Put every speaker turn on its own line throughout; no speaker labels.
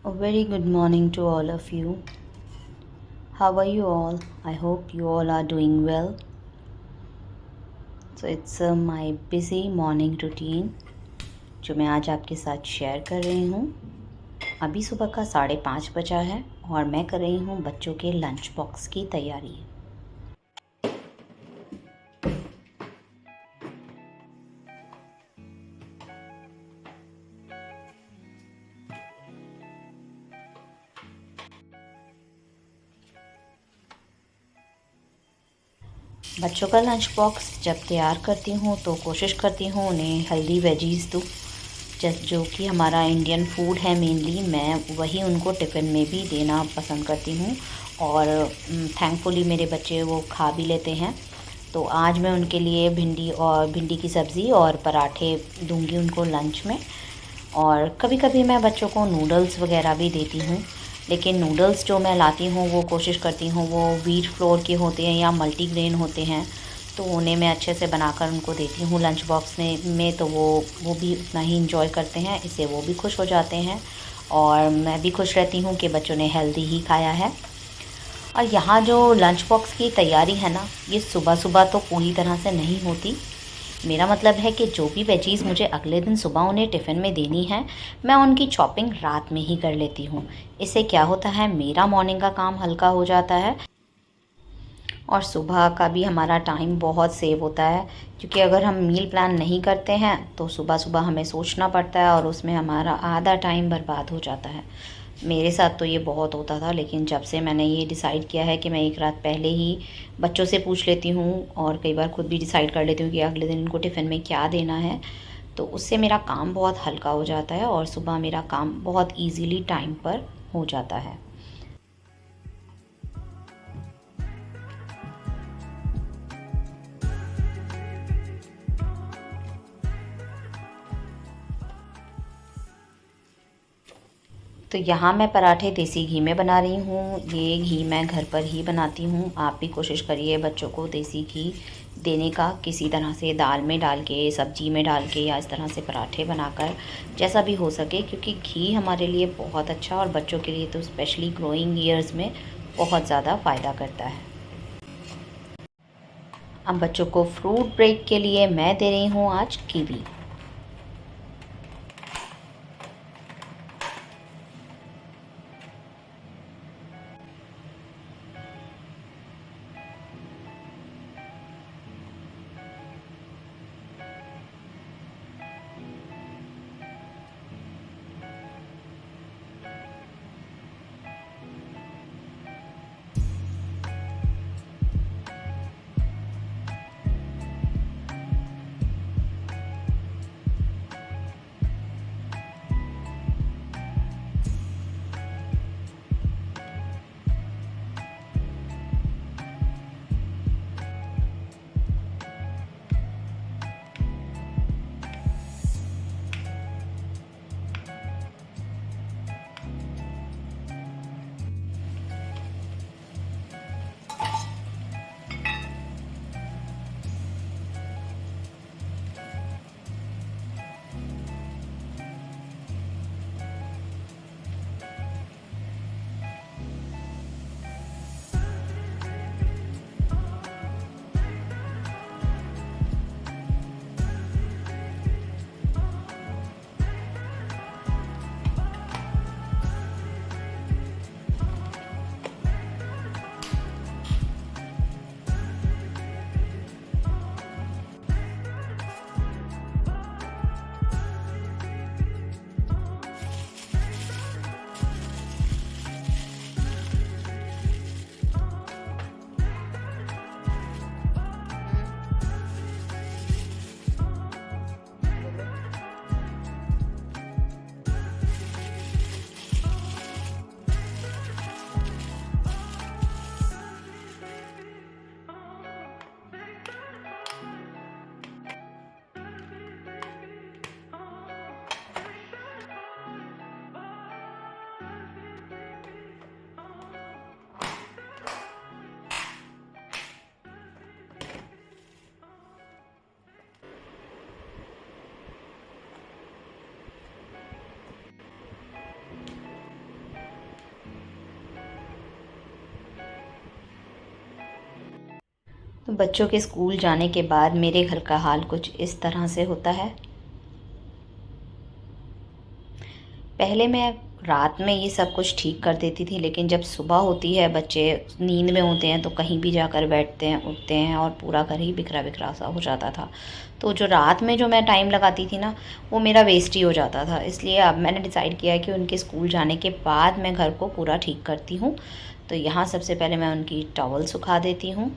A very good morning to all of you. How are you all? I hope you all are doing well. So it's my busy morning routine जो मैं आज आपके साथ share कर रही हूँ। अभी सुबह का 5:30 बजा है और मैं कर रही हूँ बच्चों के लंच बॉक्स की तैयारी। बच्चों का लंच बॉक्स जब तैयार करती हूँ तो कोशिश करती हूँ उन्हें हेल्दी वेजीज़ दूँ, जो कि हमारा इंडियन फूड है मेनली। मैं वही उनको टिफ़िन में भी देना पसंद करती हूँ और थैंकफुली मेरे बच्चे वो खा भी लेते हैं। तो आज मैं उनके लिए भिंडी की सब्ज़ी और पराठे दूंगी उनको लंच में। और कभी कभी मैं बच्चों को नूडल्स वगैरह भी देती हूँ, लेकिन नूडल्स जो मैं लाती हूँ वो कोशिश करती हूँ वो व्हीट फ्लोर के होते हैं या मल्टीग्रेन होते हैं, तो उन्हें मैं अच्छे से बनाकर उनको देती हूँ लंच बॉक्स में तो वो भी उतना ही इंजॉय करते हैं। इससे वो भी खुश हो जाते हैं और मैं भी खुश रहती हूँ कि बच्चों ने हेल्दी ही खाया है। और यहाँ जो लंच बॉक्स की तैयारी है ना, ये सुबह सुबह तो पूरी तरह से नहीं होती। मेरा मतलब है कि जो भी वेजीज़ मुझे अगले दिन सुबह उन्हें टिफ़िन में देनी है, मैं उनकी चॉपिंग रात में ही कर लेती हूँ। इससे क्या होता है, मेरा मॉर्निंग का काम हल्का हो जाता है और सुबह का भी हमारा टाइम बहुत सेव होता है। क्योंकि अगर हम मील प्लान नहीं करते हैं तो सुबह सुबह हमें सोचना पड़ता है और उसमें हमारा आधा टाइम बर्बाद हो जाता है। मेरे साथ तो ये बहुत होता था, लेकिन जब से मैंने ये डिसाइड किया है कि मैं एक रात पहले ही बच्चों से पूछ लेती हूँ और कई बार खुद भी डिसाइड कर लेती हूँ कि अगले दिन इनको टिफ़िन में क्या देना है, तो उससे मेरा काम बहुत हल्का हो जाता है और सुबह मेरा काम बहुत ईज़िली टाइम पर हो जाता है। तो यहाँ मैं पराठे देसी घी में बना रही हूँ। ये घी मैं घर पर ही बनाती हूँ। आप भी कोशिश करिए बच्चों को देसी घी देने का, किसी तरह से दाल में डाल के, सब्जी में डाल के या इस तरह से पराठे बनाकर, जैसा भी हो सके, क्योंकि घी हमारे लिए बहुत अच्छा और बच्चों के लिए तो स्पेशली ग्रोइंग ईयर्स में बहुत ज़्यादा फ़ायदा करता है। अब बच्चों को फ्रूट ब्रेक के लिए मैं दे रही हूँ आज कीवी। बच्चों के स्कूल जाने के बाद मेरे घर का हाल कुछ इस तरह से होता है। पहले मैं रात में ये सब कुछ ठीक कर देती थी, लेकिन जब सुबह होती है, बच्चे नींद में होते हैं तो कहीं भी जाकर बैठते हैं, उठते हैं और पूरा घर ही बिखरा बिखरा सा हो जाता था। तो जो रात में जो मैं टाइम लगाती थी ना, वो मेरा वेस्ट ही हो जाता था। इसलिए अब मैंने डिसाइड किया है कि उनके स्कूल जाने के बाद मैं घर को पूरा ठीक करती हूँ। तो यहाँ सबसे पहले मैं उनकी टॉवल सुखा देती हूँ।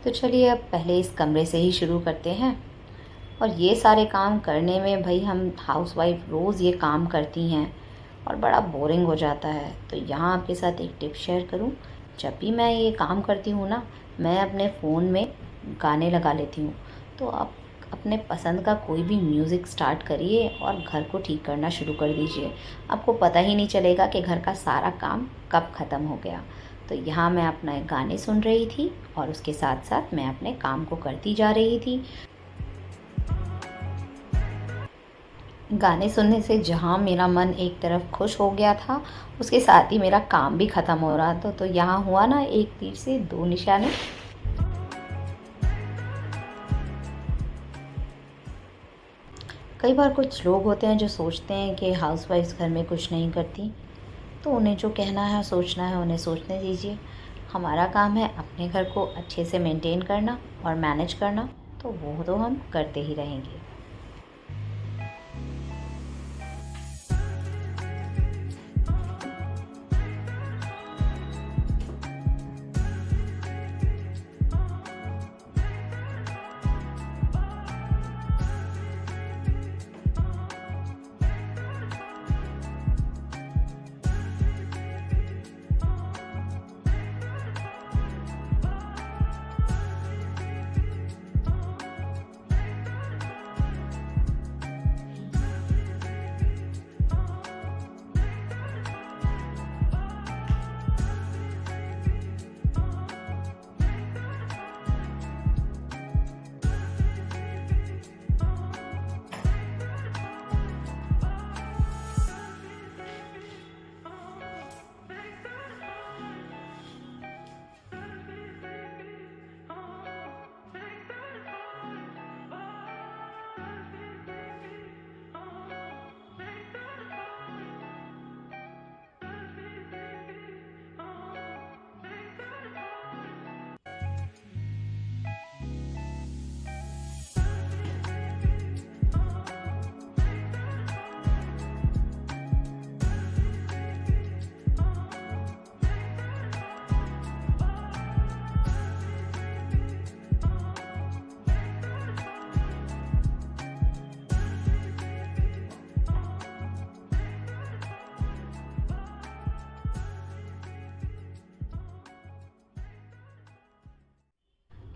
तो चलिए अब पहले इस कमरे से ही शुरू करते हैं। और ये सारे काम करने में भाई हम हाउसवाइफ रोज़ ये काम करती हैं और बड़ा बोरिंग हो जाता है। तो यहाँ आपके साथ एक टिप शेयर करूँ। जब भी मैं ये काम करती हूँ ना, मैं अपने फ़ोन में गाने लगा लेती हूँ। तो आप अपने पसंद का कोई भी म्यूज़िक स्टार्ट करिए और घर को ठीक करना शुरू कर दीजिए। आपको पता ही नहीं चलेगा कि घर का सारा काम कब ख़त्म हो गया। तो यहाँ मैं अपना गाने सुन रही थी और उसके साथ साथ मैं अपने काम को करती जा रही थी। गाने सुनने से जहाँ मेरा मन एक तरफ खुश हो गया था, उसके साथ ही मेरा काम भी ख़त्म हो रहा था। तो यहाँ हुआ ना, एक तीर से दो निशाने। कई बार कुछ लोग होते हैं जो सोचते हैं कि हाउसवाइफ्स घर में कुछ नहीं करती। तो उन्हें जो कहना है, सोचना है, उन्हें सोचने दीजिए। हमारा काम है अपने घर को अच्छे से मेंटेन करना और मैनेज करना, तो वो तो हम करते ही रहेंगे।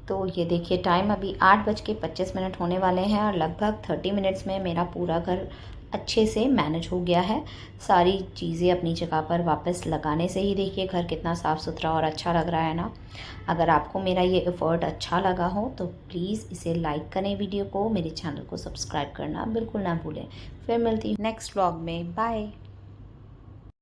तो ये देखिए, टाइम अभी 8:25 होने वाले हैं और लगभग 30 मिनट्स में मेरा पूरा घर अच्छे से मैनेज हो गया है। सारी चीज़ें अपनी जगह पर वापस लगाने से ही देखिए घर कितना साफ़ सुथरा और अच्छा लग रहा है ना। अगर आपको मेरा ये एफ़र्ट अच्छा लगा हो तो प्लीज़ इसे लाइक करें, वीडियो को, मेरे चैनल को सब्सक्राइब करना बिल्कुल ना भूलें। फिर मिलती हूँ नेक्स्ट व्लॉग में। बाय।